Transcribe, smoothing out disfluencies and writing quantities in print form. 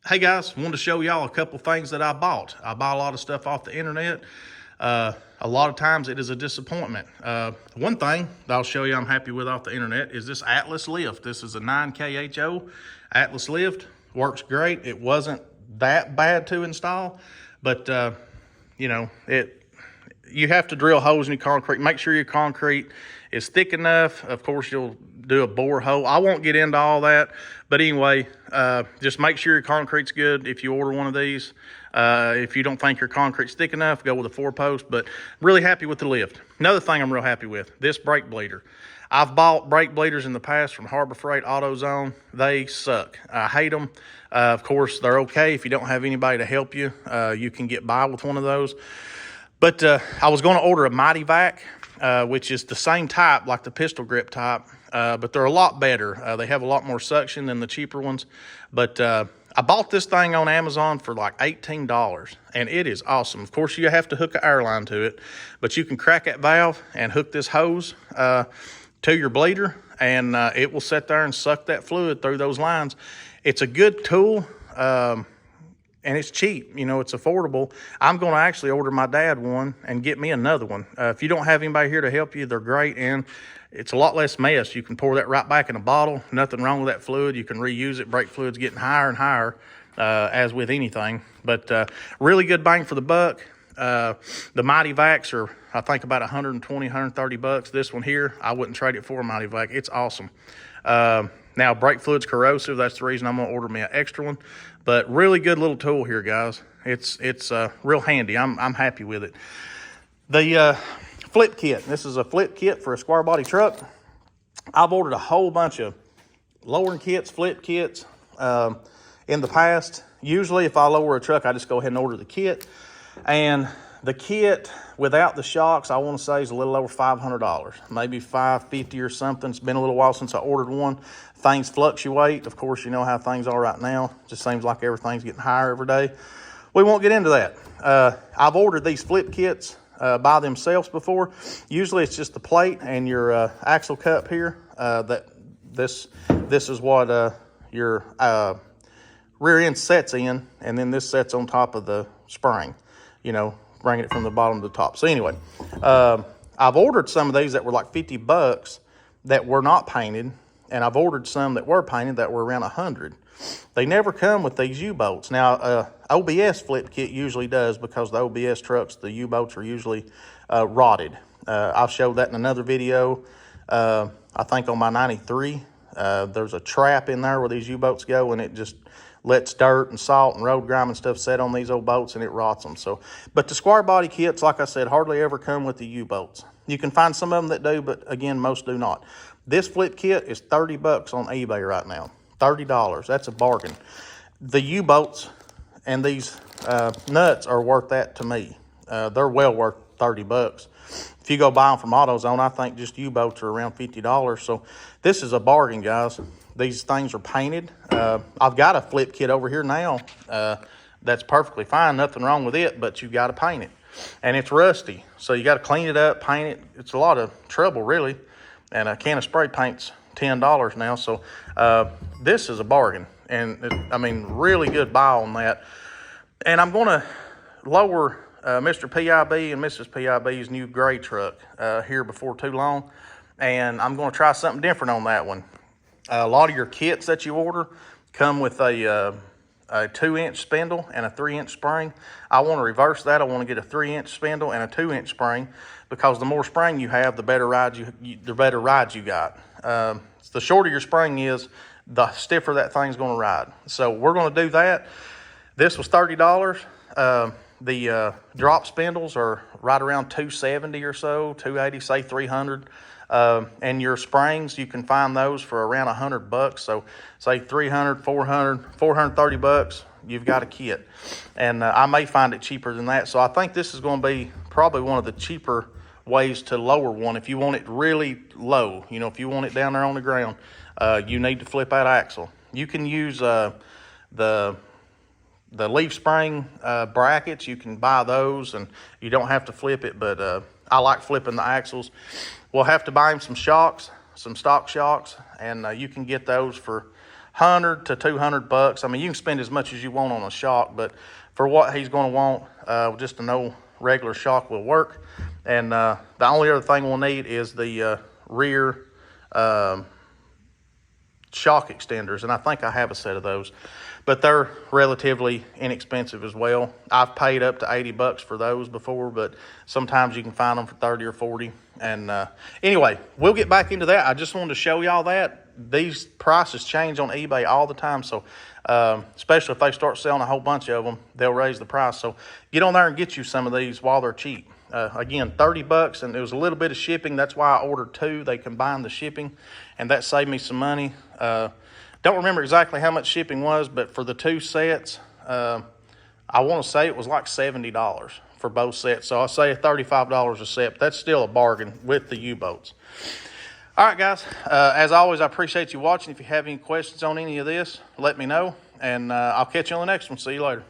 Hey guys, wanted to show y'all a couple things that I bought. I buy a lot of stuff off the internet. A lot of times it is a disappointment. One thing that I'll show you I'm happy with off the internet is this Atlas lift. This is a 9KHO Atlas lift. Works great. It wasn't that bad to install, but you have to drill holes in your concrete. Make sure your concrete is thick enough. Of course, you'll do a bore hole. I won't get into all that, but anyway, just make sure your concrete's good if you order one of these. If you don't think your concrete's thick enough, go with a 4-post, but really happy with the lift. Another thing I'm real happy with, this brake bleeder. I've bought brake bleeders in the past from Harbor Freight, AutoZone. They suck. I hate them. Of course, they're okay if you don't have anybody to help you. You can get by with one of those. But I was going to order a Mighty Vac, which is the same type, like the pistol grip type, but they're a lot better. They have a lot more suction than the cheaper ones. But I bought this thing on Amazon for like $18, and it is awesome. Of course, you have to hook an air line to it, but you can crack that valve and hook this hose to your bleeder, and it will sit there and suck that fluid through those lines. It's a good tool. And it's cheap, it's affordable. I'm going to actually order my dad one and get me another one. If you don't have anybody here to help you, they're great, and it's a lot less mess. You can pour that right back in a bottle. Nothing wrong with that fluid. You can reuse it. Brake fluid's getting higher and higher, as with anything. But really good bang for the buck. The Mighty Vacs are, I think, about 120, 130 bucks. This one here, I wouldn't trade it for a Mighty Vac. It's awesome. Now, brake fluid's corrosive. That's the reason I'm going to order me an extra one. But really good little tool here, guys. It's real handy. I'm happy with it. The flip kit. This is a flip kit for a square body truck. I've ordered a whole bunch of lowering kits, flip kits in the past. Usually, if I lower a truck, I just go ahead and order the kit. And the kit without the shocks, I want to say, is a little over $500, maybe $550 or something. It's been a little while since I ordered one. Things fluctuate. Of course, you know how things are right now. It just seems like everything's getting higher every day. We won't get into that. I've ordered these flip kits by themselves before. Usually, it's just the plate and your axle cup here. This is what your rear end sets in, and then this sets on top of the spring. Bringing it from the bottom to the top. So anyway, I've ordered some of these that were like 50 bucks that were not painted, and I've ordered some that were painted that were around 100. They never come with these U-bolts. Now, OBS flip kit usually does, because the OBS trucks, the U-bolts are usually rotted. I'll show that in another video. I think on my 93, there's a trap in there where these U-bolts go, and it just lets dirt and salt and road grime and stuff set on these old bolts, and it rots them. So, but the square body kits, like I said, hardly ever come with the U-bolts. You can find some of them that do, but again, most do not. This flip kit is 30 bucks on eBay right now. $30. That's a bargain. The U-bolts and these nuts are worth that to me. They're well worth 30 bucks. If you go buy them from AutoZone, I think just U-bolts are around $50. So this is a bargain, guys. These things are painted. I've got a flip kit over here now that's perfectly fine. Nothing wrong with it, but you got to paint it. And it's rusty, so you got to clean it up, paint it. It's a lot of trouble, really. And a can of spray paint's $10 now. So this is a bargain. And, really good buy on that. And I'm going to lower Mr. PIB and Mrs. PIB's new gray truck here before too long. And I'm going to try something different on that one. A lot of your kits that you order come with a 2-inch spindle and a 3-inch spring. I want to reverse that. I want to get a 3-inch spindle and a 2-inch spring, because the more spring you have, the better ride you got. The shorter your spring is, the stiffer that thing's going to ride. So we're going to do that. This was $30. The drop spindles are right around $270 or so, $280, say $300. And your springs, you can find those for around 100 bucks. So say 300, 400, 430 bucks, you've got a kit. And I may find it cheaper than that. So I think this is going to be probably one of the cheaper ways to lower one. If you want it really low, if you want it down there on the ground, you need to flip that axle. You can use the leaf spring brackets. You can buy those, and you don't have to flip it, but I like flipping the axles. We'll have to buy him some shocks, some stock shocks, and you can get those for $100 to $200. I mean, you can spend as much as you want on a shock, but for what he's going to want, just a no regular shock will work. And the only other thing we'll need is the rear shock extenders, and I think I have a set of those, but they're relatively inexpensive as well. I've paid up to $80 for those before, but sometimes you can find them for 30 or 40. And anyway, we'll get back into that. I just wanted to show y'all that these prices change on eBay all the time, so especially if they start selling a whole bunch of them, they'll raise the price. So get on there and get you some of these while they're cheap. Again, $30, and it was a little bit of shipping. That's why I ordered two. They combined the shipping, and that saved me some money. Don't remember exactly how much shipping was, but for the two sets, I want to say it was like $70 for both sets. So I'll say $35 a set, but that's still a bargain with the U-boats. All right, guys. As always, I appreciate you watching. If you have any questions on any of this, let me know, and I'll catch you on the next one. See you later.